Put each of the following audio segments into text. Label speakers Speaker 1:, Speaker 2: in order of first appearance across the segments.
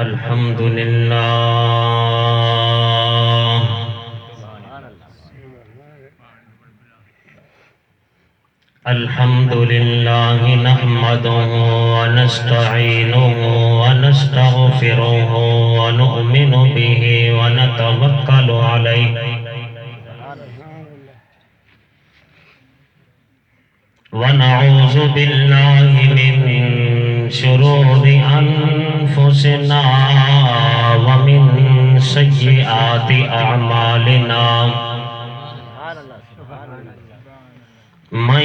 Speaker 1: الحمد لله الحمد لله نحمده ونستعينه ونستغفره ونؤمن به ونتوكل عليه ونعوذ بالله من شرور أنفسنا ومن سيئات أعمالنا من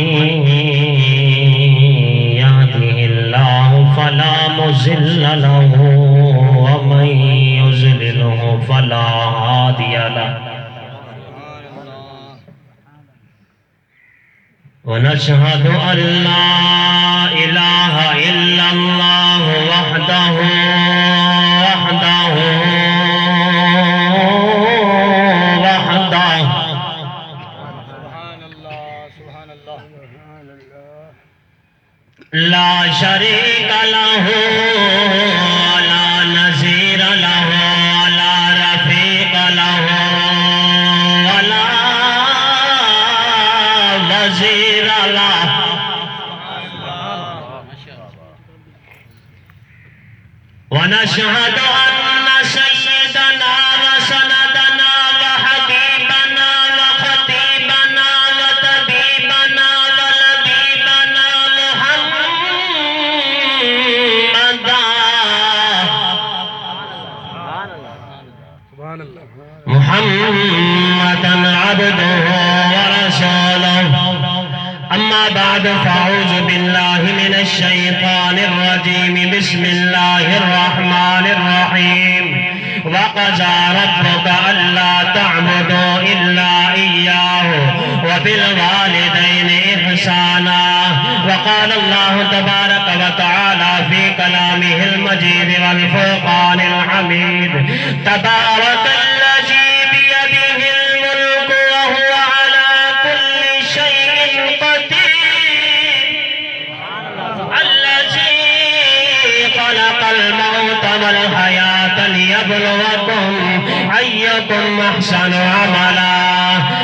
Speaker 1: يهده الله فلا مضل له ومن يضلله فلا هادي له ونشهد أن لا إله إلا الله وحده لا شريك له ولا نظير له ولا رفيق له ولا وزير له ونشهد أن سيدنا وسندنا وحبيبنا وخطيبنا وطبيبنا ولبيبنا محمدا عبده ورسوله أما بعد فأعوذ بالله من الشيطان الرجيم بسم الله الرحمن الرحيم وقضى ربك ألا تعبدوا إلا إياه وبالوالدين إحسانا وقال الله تبارك وتعالى في كلامه المجيد والفرقان الحميد تبارك الذي بيده الملك وهو على كل شيء قدير الذي خلق الموت والحياة ليبلوكم أيكم أحسن عملا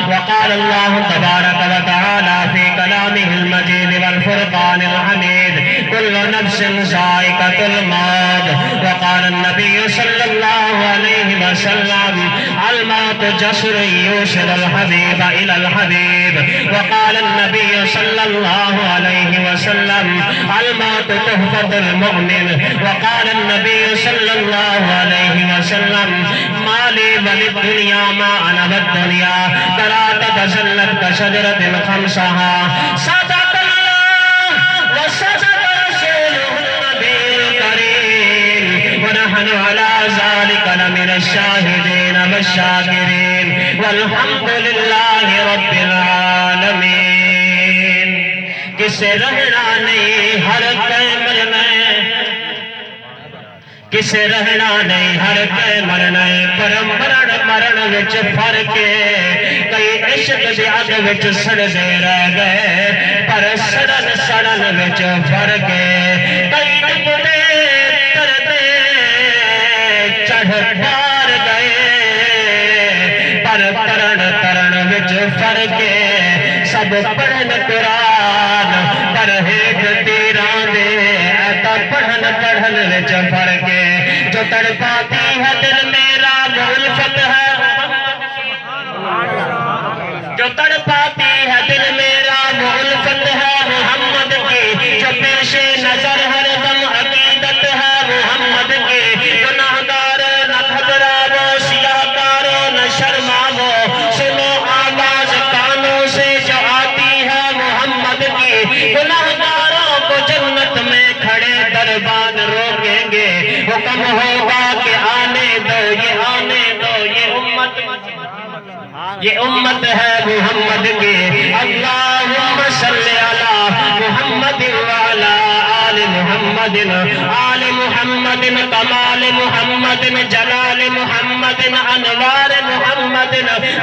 Speaker 1: وقال الله تبارك وتعالى في كلامه المجيد والفرقان الحميد كل نفس ذائقة الموت وقال النبي صلى الله عليه وسلم الموت جسر يوصل الحبيب إلى الحبيب وقال النبي صلى الله عليه وسلم الموت تحفة المؤمن وقال النبي صلى الله عليه وسلم ما لي وللدنيا ما أنا والدنيا ترى تتزلت كشجرة خمسها صدق الله وصدق رسوله النبي الكريم ونحن على ذلك لمن الشاهدين والشاكرين والحمد لله رب العالمين کسے رہنا نہیں ہر قیمر میں کسے رہنا نہیں ہر مرنا پر مرن وچ فرق کئی عشق دی اگ وچ سڑدے رہ گئے پر سڑن وچ فرق کئی ڈبدے ترتے چڑھ پار گئے پر ترن وچ فرق سب پڑھن قرآن پر ہیٹ تیران دے ایتا پڑھن وچ فرق جو تڑپاتی ہے دل میرا الفت ہے جو تڑپاتی ہے دل میرا الفت ہے محمد کی جو پیش نظر ہر دم عقیدت ہے محمد کی گناہگار نہ گھبراؤ سیاہکارو نہ شرماؤ سنو آواز کانوں سے جو آتی ہے محمد کی گناہگاروں کو جنت میں کھڑے دربان روکیں گے حکم ہوگا کہ آنے دو یہ امت ہے محمد کی اللہم صلی علی محمد وعلا آل محمد آل محمد کمال محمد جلال محمد انوار محمد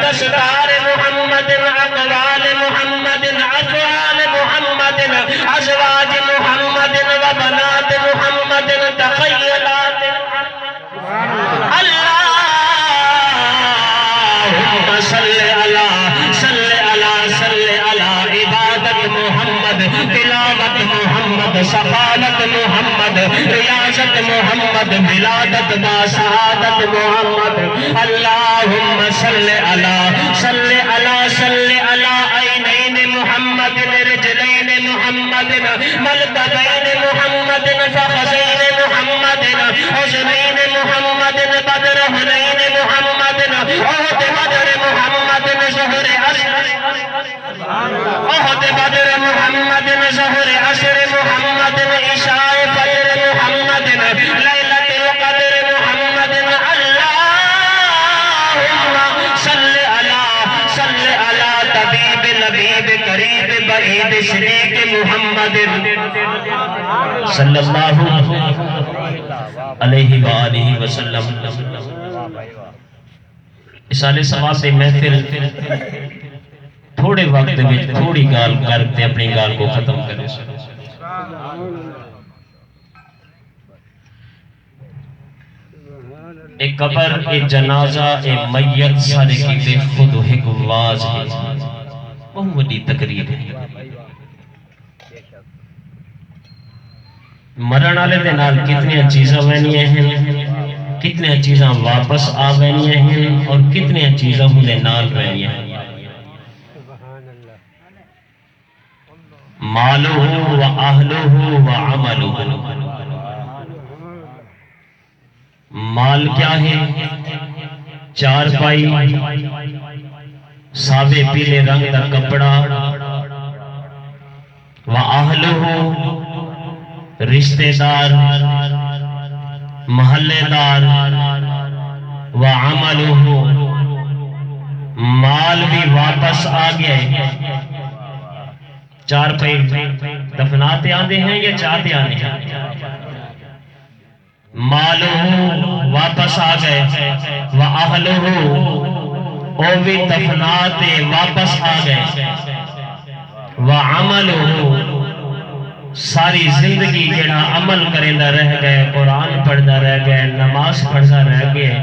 Speaker 1: دستار محمد اقوال محمد افعال محمد ازواج محمد و بنات محمد تخیلات سخاوت محمد، ریاضت محمد، ولادت با سعادت محمد. اللہم صلی علی عینین محمد، رجلین محمد، ملکتین محمد، فخذین محمد، حسنین محمد، بدر حنین محمد، احد بدر محمد، ظہر عصر احد بدر محمد، ظہر عصر محمد، عشاء فجر محمد، لیلۃ القدر محمد. اللہم صلی علی طبیب لبیب قریب بعید شریک محمد صلی اللہ علیہ وآلہ وسلم. اسال ثواب سے محفل تھوڑے وقت میں تھوڑی گال کرتے اپنی گال کو ختم کرے. ایک قبر، ایک جنازہ، ایک میت سارے کی بے خود و ایک واز ہے. بہت بڑی تقریر ہے. مرن والے دے نال کتنی چیزاں وینیاں ہیں، کتنی چیزاں واپس آ وینیاں ہیں، اور کتنی چیزاں ہندے نال وینیاں ہیں. مالہ و اہلہ و عملہ. مال کیا ہے؟ چار پائی، سابے پیلے رنگ کا کپڑا. و اہلہ رشتہ دار، محلے دار. و عملہ مال بھی واپس آ گئے. چار پائی دفناتے آندے ہیں یا چاہتے آنے ہیں؟ مالہ واپس آ گئے. وَأَهْلُهُ او بھی دفناتے واپس آ گئے. وَعَمَلُهُ ساری زندگی جڑا عمل کرندہ رہ گئے، قرآن پڑھنا رہ گئے، نماز پڑھنا رہ گئے،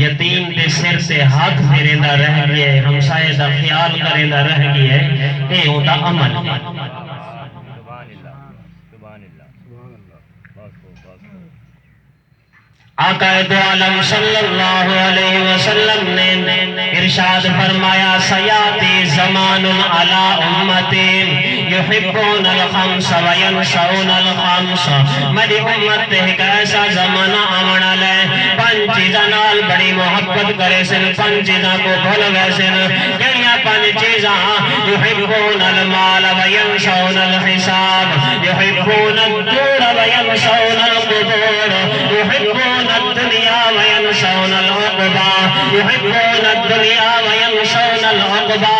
Speaker 1: یتیم دے سر سے ہاتھ پھیرندہ رہ گئے، ہمسائے دا خیال کرندہ رہ گئے. اے ہوتا عمل ہے. آقا دو عالم صلی اللہ علیہ وسلم نے ارشاد فرمایا سیاتی زمان علی امتی یحبون الخمس وینسون الخمس. میری امت ایک ایسا زمانہ آمنا لے پانچ چیزاں نال بڑی محبت کرے سن، پانچ چیزاں کو بھول گئے سن. کہنیاں پانچ چیزاں؟ یحبون المال وینسون الحساب، یحبون الدور وینسون القبور، یحبون الدنیا وینسون العقبہ، یحبون الدنیا وینسون العقبہ.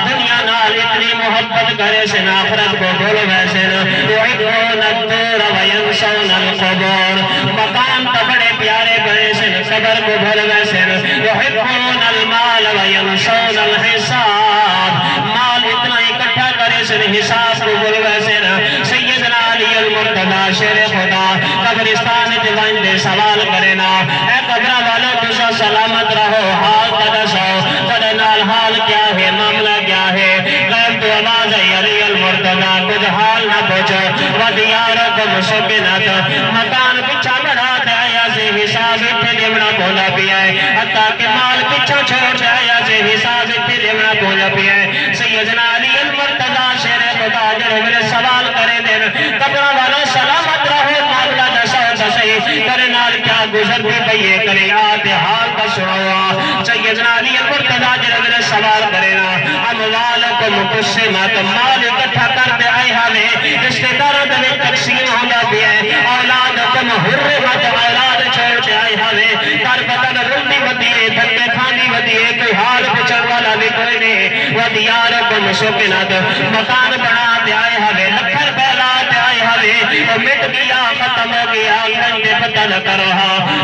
Speaker 1: دنیا نال اتنی محبت کرے سن، آخرت کو بھول گئے سن. یحبون الدور وینسون القبور، مکان تو بڑے پیارے بنے سن، قبر کو بھول گئے سن. یحبون المال وینسون الحساب، مال اتنا اکٹھا کرے سن، حساب کو بھول گئے سن. سیدنا علی المرتضی شیر خدا قبرستان جوائندے سوال کرنا، اے قبرہ والوں تسا سلامت رہو، حال تدسو تڑے نال حال کیا ہے، معاملہ کیا ہے؟ غیب تو آواز ہے علی المرتضی کچھ حال نہ پوچھو. ودیارکم سکنت، مکان پچھا بڑھا دیا سے حساب اتھے دیونا بولا پیا ہے، حتیٰ کہ مال پچھا چھوڑ دیا سے حساب اتھے دیونا بولا پیا ہے. سیدنا علی المرتضی شیر خدا جڑے میرے سوال کرے دین، قبرہ والوں سلامت رہو، معاملہ دسو صحیح کرے نال کیا گزر بھی پئیے کرے یاد حال کا سنوا. سیدنا علی المرتضی جڑے میرے سوال کرے نا، اموالکم قسمت، مال اکٹھا کر دے آئے ہمیں رشتہ داروں دے تقسیم ہونا بھی ہے. اولادکم حرمت، اولاد چھوڑ دے آئے ہمیں در بدن رندی ودیے، دھکے کھانی ودیے، کوئی حال پچھڑ والا بھی کوئی نہیں. ودیارکم سکنت، مکان بنا دے آئے ہمیں، لکھر پھیلا دے آئے ہمیں، مٹ گیا ختم ہو گیا کنجے پتہ نہ کرو.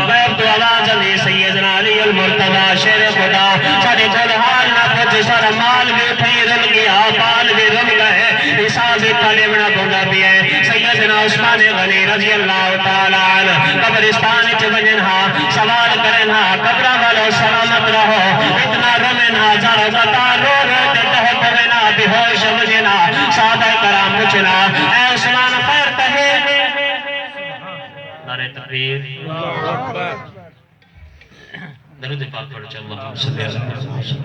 Speaker 1: غیب تو آواز علی سیدنا علی المرتضی شیر خدا سارے کول حال نہ پوچھ، سارا مال بھی اٹھائی رل گیا، بال بھی رل گئے، حساب اتھا بنا بولا بھی ہے. سیدنا عثمان غنی رضی اللہ تعالیٰ عنہ قبرستان ونجنہا سوال کرنہا، قبرہ والو سلامت رہو، اتنا رمنہا زارو قطار رو رو تے تہت بنا بے ہوش مجھنا. صحابہ کرام پوچھنا اے عثمان خیر نعرہ تکبیر، درود پاک پڑھو چل اللہم صلی اللہ علیہ وسلم۔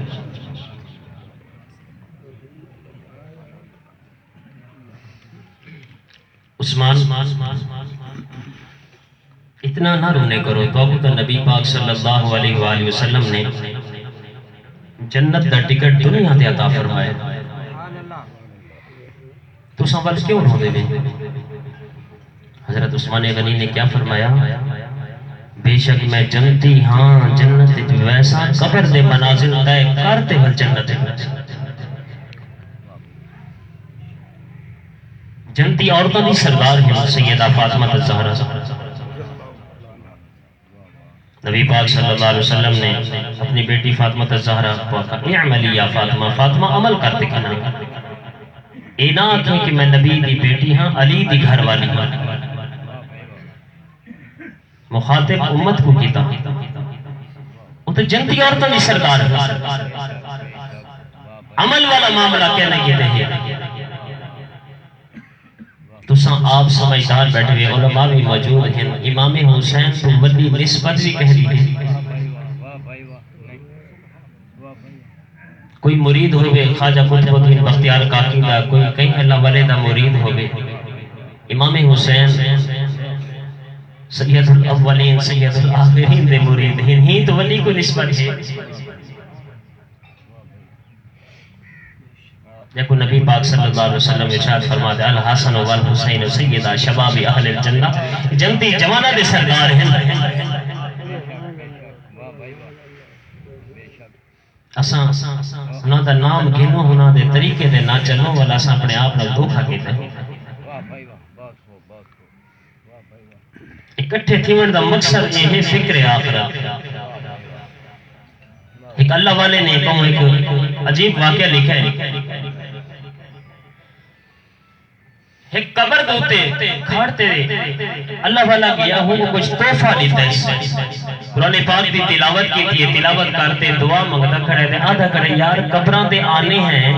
Speaker 1: عثمان اتنا نہ رونے کرو، تو نبی پاک صلی اللہ علیہ وآلہ وسلم نے جنت دا ٹکٹ دنیا دے عطا فرمائے، تو سنبھل کیوں رو دے میں؟ حضرت عثمان غنی نے کیا فرمایا؟ بے شک میں جنتی ہاں جنت ویسا قبر دے منازل طے کرتے ہل جنت جنتی عورتوں دی سردار ہیں سیدہ فاطمہ الزہرا۔ نبی پاک صلی اللہ علیہ وسلم نے اپنی بیٹی فاطمہ الزہرا کو کہا اعملی یا فاطمہ، فاطمہ عمل کرتے کنا، اے نہ آتے کہ میں نبی دی بیٹی ہاں علی دی گھر والی ہاں۔ مخاطب امت کو کیتا وہ تو جنتی عورتوں دی سردار ہے، عمل والا معاملہ کہنا یہ نہیں۔ تو آپ سمجھدار بیٹھے ہوئے علماء بھی موجود ہیں، امام حسین تو ولی نسبت بھی کہہ دی ہے۔ کوئی مرید ہوئے خواجہ قطب الدین بختیار کاکی دا، کوئی کہیں اللہ والے دا مرید ہوئے، امام حسین سید الاولین سید الآخرین دے مرید ہیں، ہی تو ولی کو نسبت ہے۔ دیکھو نبی پاک صلی اللہ علیہ وسلم ارشاد فرماتے ہیں الحسن والحسین سیدہ شباب اہل الجنہ، جنتی جوانہ دے سردار ہیں۔ اساں انہاں دا نام گھنو، انہاں دے طریقے دے نہ چلو والا اساں اپنے آپ نال دھوکھا کیتا ہے۔ اکٹھے تھیون دا مقصد یہ ہے فکر آخرت۔ ایک اللہ والے نے ایک عجیب واقعہ لکھا ہے، ایک قبر دوتے کھاڑتے اللہ والا گیا ہوں وہ کچھ تحفہ لیتا ہے اس سے قرآن پاک دی تلاوت کی تھی، تلاوت کرتے دعا مانگتا کھڑے تھے آدھا کھڑے یار قبران دے آنے ہیں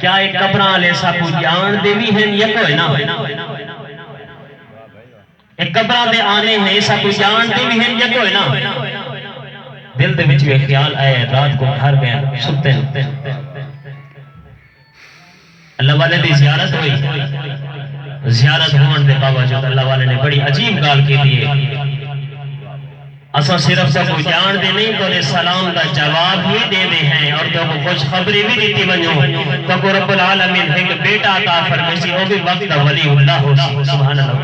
Speaker 1: کیا ایک قبران لے سا کو جان دے بھی ہیں یا کوئی نہ ایک قبران دے آنے ہیں ایسا کو جان دے بھی ہیں یا کوئی نہ دل دے وچ بھی خیال آئے رات کو گھر گیا ستے ہیں اللہ والے دی زیارت ہوئی، زیارت ہونے دے باوجود اللہ والے نے بڑی عجیب گال کی دیئے اسا صرف سب کو جان دے نہیں تو سلام دا جواب ہی دے دے ہیں اور تو کو کچھ خبری بھی دیتی بنیوں تو کو رب العالمین ایک بیٹا عطا فرمائے وہ بھی وقت ولی اللہ ہو سبحان اللہ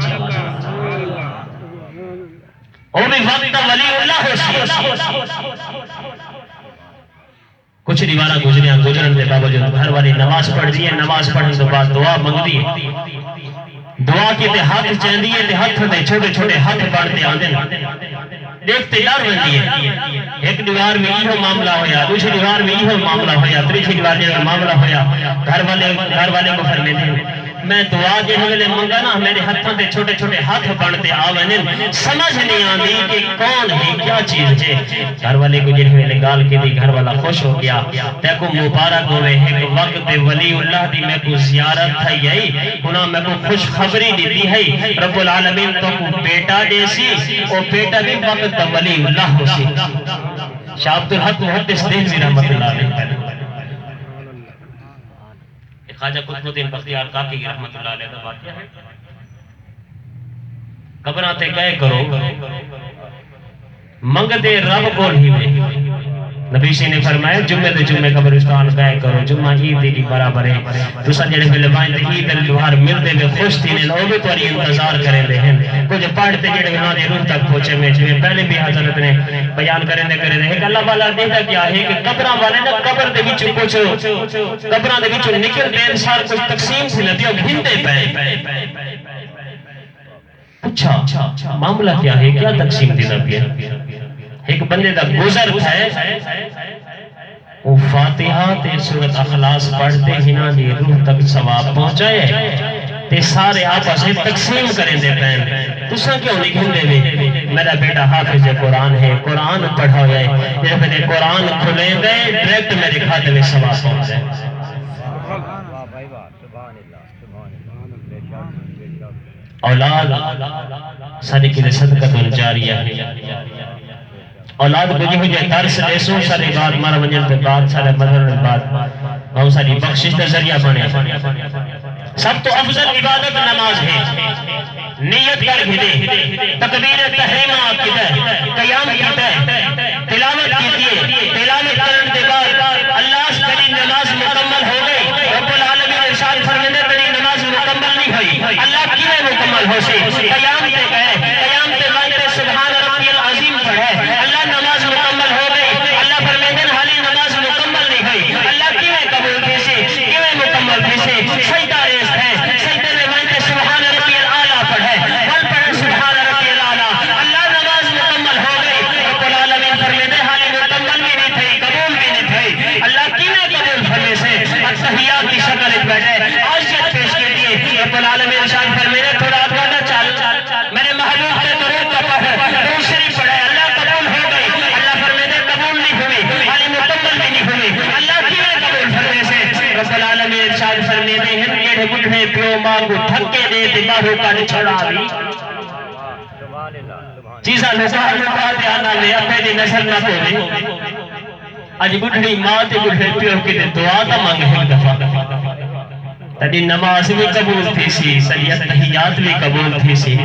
Speaker 1: وہ بھی وقت ولی اللہ ہو کچھ دیوارہ گزرن دے باوجود گھر والی نماز پڑھ دی ہے، نماز پڑھنے کے بعد دعا مانگ دی ہے، دعا کی تے ہاتھ چین دی ہے تے ہاتھ دے چھوٹے چھوٹے ہاتھ پڑھتے آن دیں دیکھتے ڈر رہتی ہے ایک دیوار میں یہ معاملہ ہویا، دوسری دیوار میں یہ معاملہ ہویا، تیسری دیوار میں معاملہ ہویا، گھر والے کو فرمے دیں میں دعا جن ویلے منگا نا میرے ہاتھوں تے چھوٹے چھوٹے ہاتھ پڑھتے آوے سمجھ نہیں آندی کہ کون ہے کیا چیز ہے گھر والے کو جن ویلے گال کی دی گھر والا خوش ہو گیا دیکھو مبارک ہوئے ایک وقت ولی اللہ دی میں کو زیارت تھا یہی انہاں میں کو خوش خبری دیتی ہے رب العالمین تو کو بیٹا دے سی اور بیٹا بھی وقت ولی اللہ ہو سی شاہ عبدالحق محدث دہلوی رحمت اللہ علیہ خواجہ قطب الدین بختیار کاکی رحمت اللہ علیہ دا واقعہ ہے قبران تے گئے کرو منگتے رب کو ہی میں نبی سے نے فرمایا جمعہ دے جمعہ قبرستان گئے کرو جمعہ عید دی برابر ہے تو سجڑے میں لبائیں تے عید الجوہر ملتے میں خوش تھی نے لوگ تو انتظار کریں دے ہیں کچھ پڑھتے جڑے وہاں دے روح تک پہنچے میں جو پہلے بھی حضرت نے بیان کریں دے ایک اللہ والا دیکھا کیا ہے کہ قبران والے نے قبر دے وچ کچھ قبران دے وچ نکل دے انسان کچھ تقسیم سے لدی اور گھنتے پہ اچھا معاملہ کیا ہے کیا تقسیم دینا پیا ایک بندے دا گزر ہے وہ فاتحہ تے سورت اخلاص پڑھتے ہنا دی روح تک ثواب پہنچائے تے سارے آپس میں تقسیم کریں دے پہن تو ساں کیوں لکھیں دے میں میرا بیٹا حافظ قرآن ہے قرآن پڑھا ہوئے جب میں قرآن کھلیں دے ڈریکٹ میرے کھاتے میں ثواب پہنچائے اولاد ساری کی صدقہ جاریہ ہے اولاد بجی ہو جائے درس دیسوں ساری بات مارا منجل پہ بات سارے مدر بات بہت ساری بخشش کا ذریعہ بنے سب تو افضل عبادت نماز ہے نیت کر گھنے تکبیر تحریمہ کیتا ہے قیام کیتا ہے تلاوت کیتی تلاوت کرن دے بعد اللہ کری نماز مکمل ہو گئی رب العالمین ارشاد فرماتے تیری نماز مکمل نہیں ہوئی اللہ کیوں مکمل ہو سی قیام تے گئے قیام تے واسطے سبحان ربی العظیم پڑھے اللہ نماز مکمل ہو گئی اللہ فرماتے ہیں حالی نماز مکمل نہیں ہوئی اللہ کیوں قبول کی سی کیوں مکمل کی سی سجدہ ریز ہے سجدے میں واسطے سبحان ربی الاعلی پڑھے بل پڑھے سبحان ربی الاعلی اللہ نماز مکمل ہو گئی رب العالمین فرماتے ہیں حالی مکمل بھی نہیں تھی قبول بھی نہیں تھی اللہ کیوں قبول فرمے سے التحیات کی شکل ایک بیٹھے عاجزیت پیش کی دیئے رب العالمین شان فرماتے تھوڑا آدھا چل میرے محبوب سے درود کا پڑھے دوسری پڑھے اللہ قبول ہو گئی اللہ فرماتے قبول نہیں ہوئی حالی مکمل بھی نہیں ہوئی اللہ کیوں قبول فرمے سے رب العالمین شان فرماتے ہیں یہ بڑھے پیو ماں کو تھکے دے دماغوں کا نچھڑا بھی چیزاں لوکا دیانا لے اپنے دی نسل نہ پوے آج بڑھڑی ماں تے بڑھے پیو کی دعا تا مانگے ایک دفعہ تدی نماز بھی قبول تھی سی سید تحیات بھی قبول تھی سی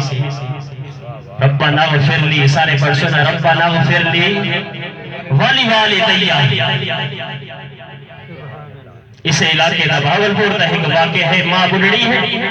Speaker 1: ربنا اغفر لی سارے پڑھ سنا ربنا اغفر لی والی والی دیا اس علاقے کا بھاولپور تا ایک واقع ہے ماں بڑھڑی ہے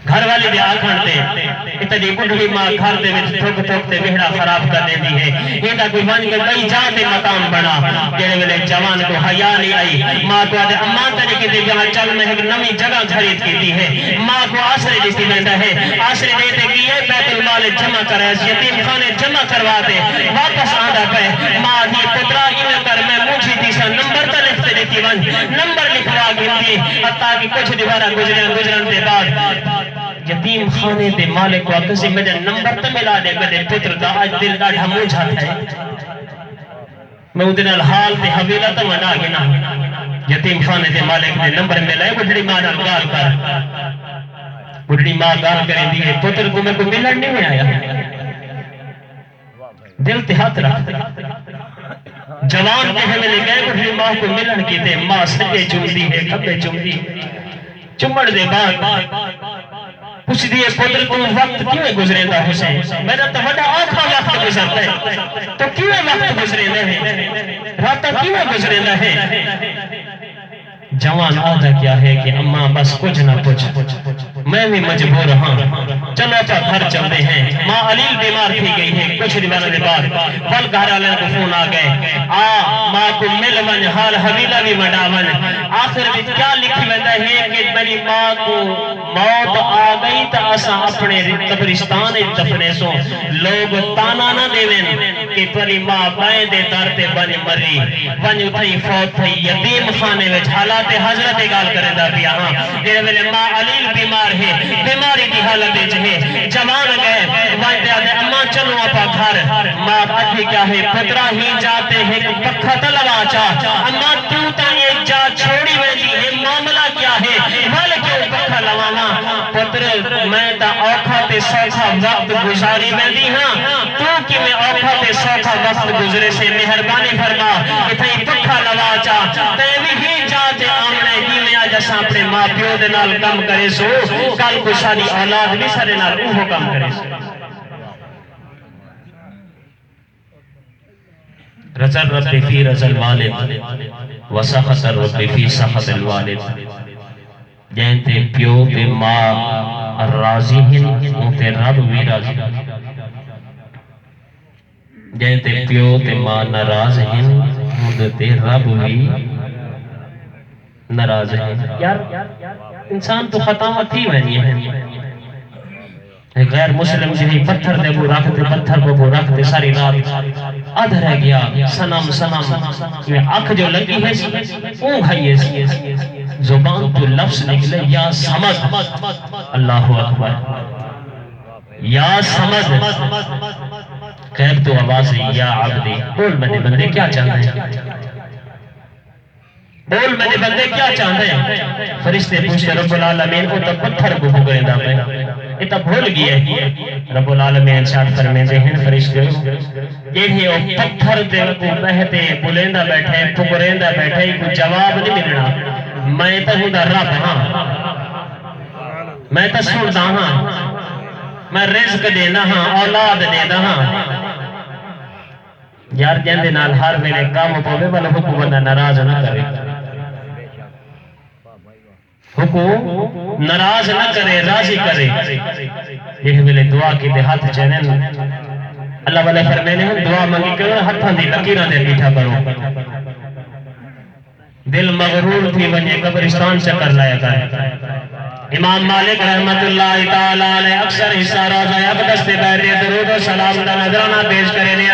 Speaker 1: گھر والے دے آکھن تے اتنی بڑھڑی ماں گھر دے وچ ٹھوک ٹھوک تے وہڑا خراب کر دیندی ہے یہ تا کوئی ون کے کئی جہاں تے مقام بنا جڑے ویلے جوان کو حیا نہیں آئی ماں کو آدھے اماں طریقے تے جہاں چل میں ایک نویں جگہ خرید کیتی ہے ماں کو آسرے دیتی ویندا ہے آسرے دیتے کی ہے بیت المال جمع کرے یتیم خانے جمع کروا دے واپس آندا پے ماں دی پترا ایویں کر میں مجھے تیسا نمبر تے لکھ تے دیتی ون نمبر لکھوا گئی حتیٰ کہ کچھ دیوارہ گزرن دے بعد یتیم خانے دے مالک کو کسی میں نمبر تے ملا دے میرے پتر دا آج دل دا ڈھمو جھاتا ہے میں ادھر الحال تے حویلہ تے منا گنا یتیم خانے دے مالک دے نمبر ملا ہے بڑھڑی ماں نال گال کر بڑھڑی ماں گال کریں دیئے پتر کو میں کو ملن نہیں آیا دل تے ہاتھ رکھ جوان کے ہمیں لے گئے بڑھڑی ماں کو ملن کی تے ماں سجے چمدی ہے کبے چمدی چمڑ دے بعد پوچھ دیئے پتر تو وقت کیوں گزرے دا حسین میرا تو بڑا آنکھا وقت گزرتا ہے تو کیوں وقت گزرے دا ہے راتا کیوں گزرے دا ہے جوان آدھا کیا ہے کہ اماں بس کچھ نہ پوچھ میں بھی مجبور ہاں چلو اپا گھر چلتے ہیں ماں علیل بیمار تھی گئی ہے کچھ دیوانوں کے بعد بل گھر آلین کو فون آ گئے ماں کو مل ون حال حویلہ بھی وڈا ون آخر بھی کیا لکھی ویندہ ہے کہ میری ماں کو موت آ گئی تا اسا اپنے قبرستان دفنے سو لوگ تانا نہ دیویں کہ تری ماں بائیں دے در تے بن مری ون اتھائی فوت تھی یتیم خانے وچ حالات حضرت گال کریں دا پیا ہاں جیرے ویلے ماں علیل بیمار ہے بیماری کی حالت ہے جوان گئے وائن دے آدھے اماں چلو اپا گھر ماں آدھی کیا ہے پترہ ہی جاتے ہیں پکھا تلوا چاہ اماں تو تا ایک جا چھوڑی ویدی ہے معاملہ کیا ہے وال کیوں پکھا لوانا پتر میں تا اوکھا تے سوکھا وقت گزاری ویدی ہاں تو کی میں اوکھا تے سوکھا وقت گزرے سے مہربانی فرما اتھائی پکھا لوا چاہ تے بھی جاتے آمنے ہی میں آج اساں اپنے ماں پیو دے نال کم کرے سو کل کو ساری اولاد بھی سارے نال اوہو کم کرے سو رضا رب فی رضا الوالد وسخط رب فی سخط الوالد جینتے پیو تے ماں راضی ہیں انتے رب بھی راضی جینتے پیو تے ماں ناراض ہیں انتے رب بھی ناراض ہے یار انسان تو خطامت ہی وینی ہے غیر مسلم جہی پتھر دے وہ رکھتے پتھر کو وہ رکھتے ساری رات آدھا رہ گیا سنم یہ آنکھ جو لگی ہے اون گھائیے زبان تو لفظ نکلے یا سمجھ اللہ اکبر یا سمجھ قیب تو آواز ہے یا عبدی بول بندے کیا چاہتے ہیں بول میرے بندے کیا چاہتے ہیں؟ فرشتے پوچھتے رب العالمین کو تو پتھر کو بھگرے دا پہ یہ تو بھول گئے رب العالمین ارشاد فرماتے ہیں فرشتے یہ پتھر دے کو بہتے بلندہ بیٹھے بھگریندہ بیٹھے کوئی جواب نہیں ملنا میں تو ہوں دا رب ہاں میں تو سنتا ہاں میں رزق دینا ہاں اولاد دینا ہاں یار جندے نال ہر ویلے کام پوے والا حکم بندہ ناراض نہ کرے حکم ناراض نہ کرے راضی کرے یہ ویلے دعا کی دے ہاتھ چینن اللہ والے فرمینے ہم دعا منگی کرو ہاتھاں دی لکیراں دے میٹھا کرو دل مغرور تھی ونجے قبرستان چکر لایا کرے امام مالک رحمت اللہ تعالیٰ علیہ اکثر حصہ روزہ اقدس سے بیٹھے درود و سلام کا نظرانہ پیش کرنے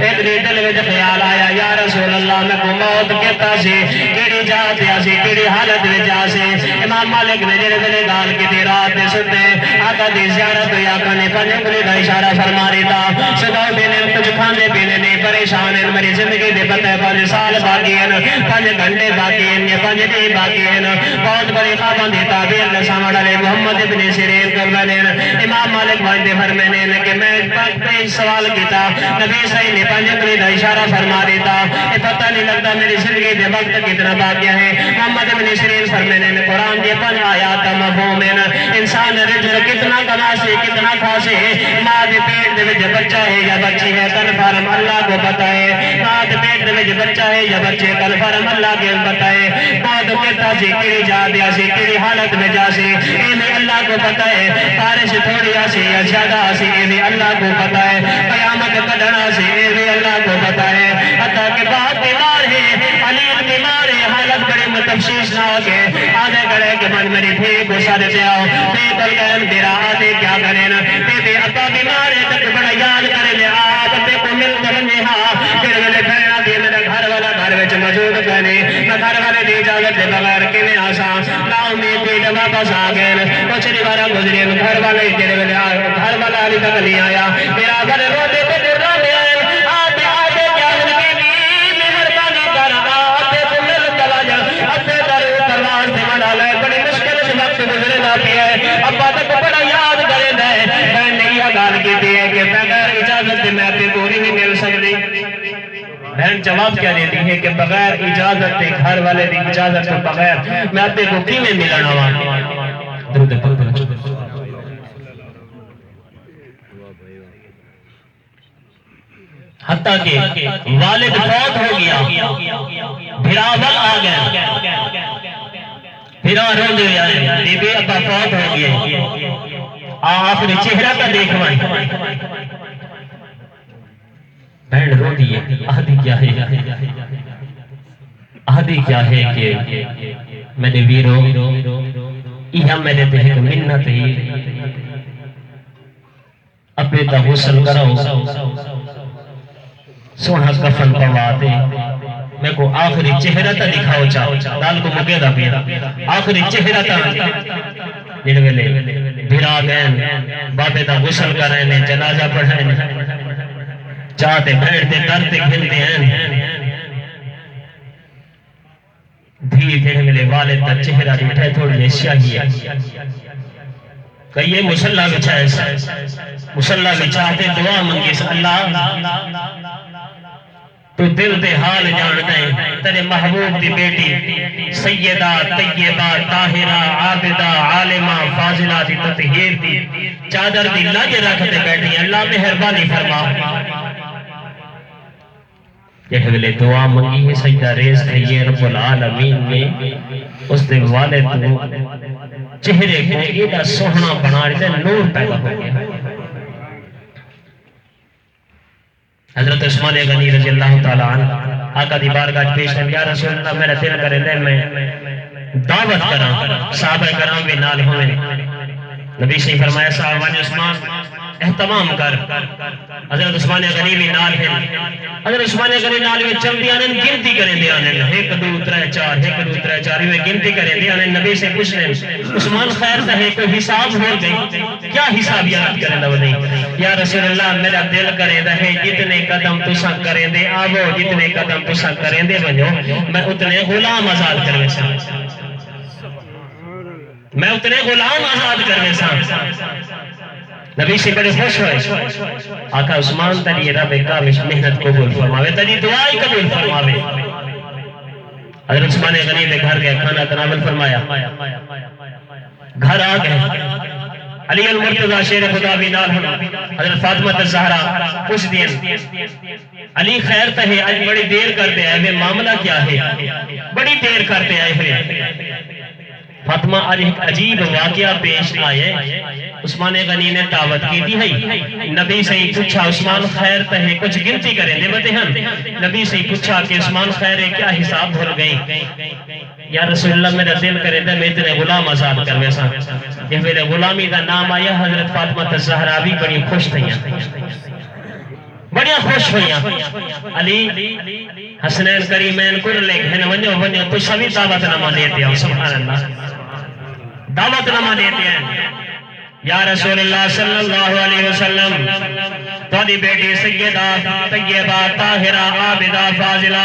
Speaker 1: ایک دل وچ خیال آیا یا رسول اللہ میں کو موت کہتا سی کیڑی جات آسی کیڑی حالت وچ آسی امام مالک نے جڑے ویلے گال کی رات دے ستے آقا دی زیارت ہوئی آقا نے پنج انگلی کا اشارہ فرما دیتا صدا دینے کچھ کھانے پینے نہیں پریشان ہیں میری زندگی دے پتہ 5 سال باقی ہیں 5 گھنٹے باقی ہیں 5 دن باقی ہیں بہت بڑی خواباں دی تعبیر نے علی محمد ابن سیرین کرنے امام مالک بھائی فرمانے نے کہ میں پہ سوال کیتا نبی صحیح نے 5 انگلی کا اشارہ فرما دیتا یہ پتہ نہیں لگتا میری زندگی دے وقت کتنا باقی ہے محمد ابن سیرین فرمانے نے قرآن کے 5 آیات مفہوم ہیں انسان رزق کتنا کما سے کتنا کھا سے ماں دے پیٹ دے وچ بچہ ہے یا بچی ہے کنفرم اللہ کو پتہ ہے ماں دے پیٹ دے وچ بچہ ہے یا بچے کنفرم اللہ کو پتہ ہے بعد کہتا سی کیڑی جا دیا سی کیڑی حالت میں جا سی یہ اللہ کو پتہ ہے بارش تھوڑی آسی یا زیادہ آسی یہ اللہ کو پتہ ہے قیامت کڈنا سی یہ اللہ کو پتہ ہے حتیٰ کہ بہت بیمار ہے علیم بیمار ہے حالت بڑی متفشیش نہ ہو کے آدھے کرے کہ من میری بھی گسا دیتے آؤ بے بلگین میرا آدھے کیا کریں بے ابا بیمار ہے تک بڑا یاد کرے لے آپ ابے کو مل کرنے ہاں پھر ملے پھرنا دی میرا گھر والا گھر وچ موجود کرنے میں گھر والے دی اجازت دے بغیر کیویں آسان نا امید دی جب واپس آ گئے کچھ نہیں بارا گزرے گھر والے تیرے ویلے گھر والا ابھی تک نہیں آیا میرا گھر روتے پہ ڈرنا میں آتے آتے کیا ان کی بھی مہربانی کر آتے تو مل چلا جا اپنے در پرواز سے منا لے بڑی مشکل سے وقت گزرے نہ پیا ہے ابا تک بڑا یاد کرے دے میں نہیں یہ گال کی دی ہے کہ بغیر اجازت سے میں اپنے پوری نہیں مل سکتی بہن جواب کیا دیتی ہے کہ بغیر اجازت دے گھر والے دی اجازت کے بغیر میں اپنے کو کی میں ملنا ہوا درود پاک حتیٰ کہ والد فوت ہو گیا بھراول آ گیا بھرا رو دے آئے بی بی ابا فوت ہو گیا آخری چہرہ کا دیکھوائیں بہن رو دیئے آدھی کیا ہے آدھی کیا ہے کہ میں نے ویرو یہ میرے دیکھ منت ہی اپنے تا غسل کراؤ سونا کفن پواتے میں کو آخری چہرہ تا دکھاؤ چاہو دال کو مکے دا پیا آخری چہرہ تا جن ویلے بھرا گئے بابے تا غسل کرائیں جنازہ پڑھائیں چاہتے بیٹھتے کرتے کھلتے ہیں دھیر دھیر ملے والد کا چہرہ دیٹھے تھوڑی شاہی ہے کہیے مسلح بچھائے مسلح بچھاتے دعا منگیس اللہ تو دل دے حال جانتے ہیں تیرے محبوب دی بیٹی سیدہ طیبہ طاہرہ عابدہ عالمہ فاضلہ دی تطہیر دی چادر دی لاجے رکھتے بیٹھی اللہ مہربانی فرما یہ اگلے دعا منگی ہے سجدہ ریز کہیے رب العالمین میں اس دے والد چہرے کو ایدہ سوہنا بنا رہے نور پیدا ہو گیا حضرت عثمان غنی رضی اللہ تعالیٰ عنہ آقا دی بارگاہ پیش ہے یا رسول اللہ میرا دل کرے دے میں دعوت کرا صحابہ کرام بھی نال ہوئے نبی سے فرمایا صحابہ عثمان اہتمام کر حضرت عثمان غنی بھی نال ہیں حضرت عثمان غنی نال میں چل دیا نن گنتی کریں دیا نن 1 2 3 4 1 2 3 4 میں گنتی کریں دیا نن نبی سے پوچھ لیں عثمان خیر تھا ہے کوئی حساب ہو گئی کیا حساب یاد کریں دا نہیں یا رسول اللہ میرا دل کریں دا ہے جتنے قدم تسا کریں دے آو جتنے قدم تسا کریں دے بنو میں اتنے غلام آزاد کرنے سا میں اتنے غلام آزاد کرنے سا نبی سے بڑے خوش ہوئے آقا عثمان تری رب کامش محنت قبول فرماوے تری دعائی قبول فرماوے حضرت عثمان غنی نے گھر گئے کھانا تناول فرمایا گھر آ گئے علی المرتضی شیر خدا بھی نال ہونا حضرت فاطمہ الزہرا پوچھ دیں علی خیر تہے آج بڑی دیر کرتے آئے ہوئے معاملہ کیا ہے بڑی دیر کرتے آئے ہوئے فاطمہ آج ایک عجیب واقعہ پیش آئے عثمان غنی نے دعوت کی دی ہے نبی سے ہی پوچھا عثمان خیر تہے کچھ گنتی کریں دے بتے ہیں نبی سے ہی پوچھا کہ عثمان خیر ہے کیا حساب بھول گئی یا رسول اللہ میرا دل کرے دے میں اتنے غلام آزاد کر ویسا یہ میرے غلامی دا نام آیا حضرت فاطمہ الزہرا بھی بڑی خوش تھیں بڑی خوش ہوئیاں علی حسنین کریمین کر لے گھن ونیو تو سبھی دعوت نامہ لیتے ہیں سبحان اللہ دعوت نامہ لیتے ہیں یا رسول اللہ صلی اللہ علیہ وسلم تھوڑی بیٹی سیدہ طیبہ طاہرہ عابدہ فاضلہ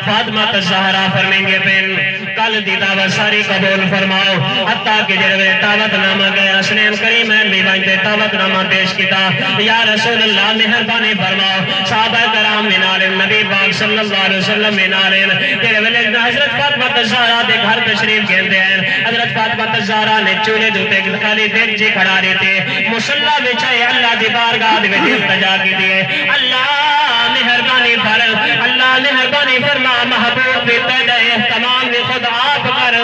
Speaker 1: فاطمہ الزہرا فرمیں گے پین کل دی دعوت ساری قبول فرماؤ حتیٰ کہ جنوے دعوت نامہ گیا حسنین کریمین بھی بانتے دعوت نامہ پیش کیتا یا رسول اللہ مہربانی فرماؤ صحابہ کرام منالین نبی پاک صلی اللہ علیہ وسلم منالین تیرے ویلے حضرت فاطمہ الزہرا دے گھر تشریف کہندے ہیں حضرت فاطمہ الزہرا نے چولے دوتے خالی دیکھ جی کھڑا رہتے مسلح بچھائے اللہ دی بارگاہ دے التجا کی دیئے اللہ مہربانی فرما محبوب بھی پیدا اہتمام بھی خود آپ کر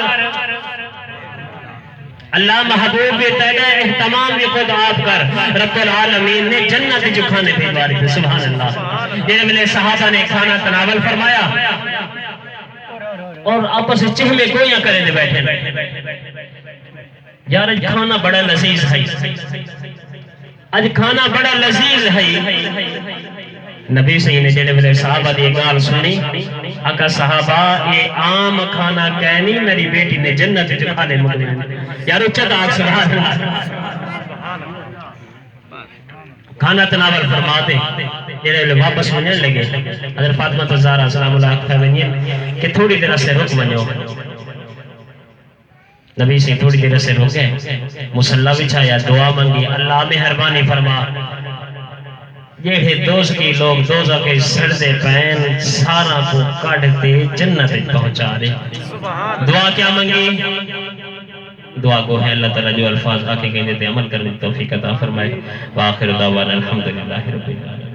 Speaker 1: اللہ محبوب بھی پیدا اہتمام بھی خود آپ کر رب العالمین نے جنت جو کھانے بھیجواری تھے سبحان اللہ جنہیں ملے صحابہ نے کھانا تناول فرمایا اور آپس سے چہمے گویاں کرے دے بیٹھے یار اج کھانا بڑا لذیذ ہے اج کھانا بڑا لذیذ ہے نبی صحیح نے جنہیں ملے صحابہ دی گال سنی آقا صحابہ یہ عام کھانا کہنی میری بیٹی نے جنت جو کھانے مگنے یار اچھت آگ سبحان اللہ کھانا تناول فرماتے جنہیں ملے واپس ہونے لگے حضرت فاطمہ الزہرا سلام اللہ فرمائیں کہ تھوڑی دیر سے رک بنو نبی سے تھوڑی دیر سے روکے مسلح بچھایا دعا منگی اللہ مہربانی فرما یہ دوست کی لوگ دوزہ کے سردے پین سارا کو کاٹتے جنت پہنچا دے دعا کیا منگی دعا کو ہے اللہ تعالیٰ جو الفاظ آکے کہنے تے عمل کرنے توفیق عطا فرمائے وآخر دعوانا الحمدللہ رب العالمین